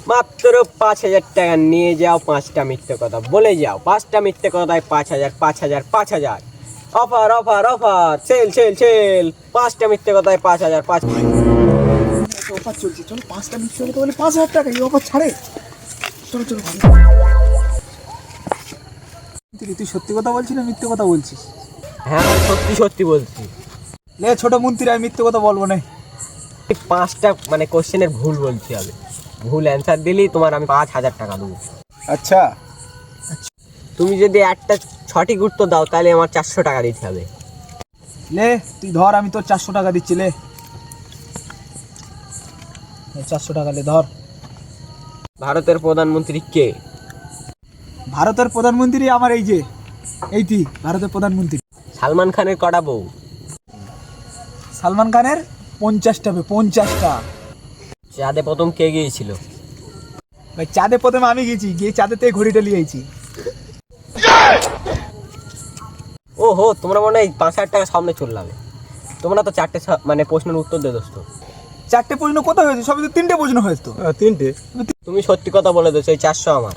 মাত্র 5,000 টাকা নিয়ে যাও, 5টা মিথ্যে কথা বলে যাও। 5টা মিথ্যে কথায় 5,000, 5,000, 5,000। Offer offer offer, sale sale sale. 5টা মিথ্যে কথায় 5,000, 5,000। অফার চলছে, চলো 5টা মিথ্যে কথা বলে 5,000 টাকা, এই অফার ছাড়ে। চলো চলো তুই সত্যি কথা বলছিস না মিথ্যে কথা বলছিস? হ্যাঁ, আমি সত্যি সত্যি বলছি। লে ছোট মন্ত্রী, আমি মিথ্যে কথা বলবো না। 5টা মানে কোশ্চেনের ভুল বলতে হবে। ভুল অ্যান্সার দিলেই তোমার আমি 5,000 টাকা দেবো। আচ্ছা তুমি যদি একটা সঠিক উত্তর দাও তাহলে আমার 400 টাকা দিতে হবে। লে তুই ধর, আমি তোর 400 টাকা দিচ্ছি। লে 400 টাকা লে ধর। ভারতের প্রধানমন্ত্রী কে? ভারতের প্রধানমন্ত্রী আমার এইটি ভারতের প্রধানমন্ত্রী। সালমান খানের কটা বউ? সালমান খানের 50টা 50টা। চাঁদে প্রথম কে গিয়েছিল? ভাই চাঁদে প্রথমে আমি গেছি, গিয়ে চাঁদেতে ঘড়িটা নিয়ে আইছি। ওহো, তোমরা মনে হয় 5,000 টাকা সামনে চলে যাবে। তোমরা তো 4টে মানে প্রশ্নের উত্তর দে দোস্ত। 4টে প্রশ্ন কোথায় হয়েছে? সবই তো 3টে প্রশ্ন হয়েছে তো। 3টে। তুমি সত্যি কথা বলে দিয়েছো, এই 400 আমার।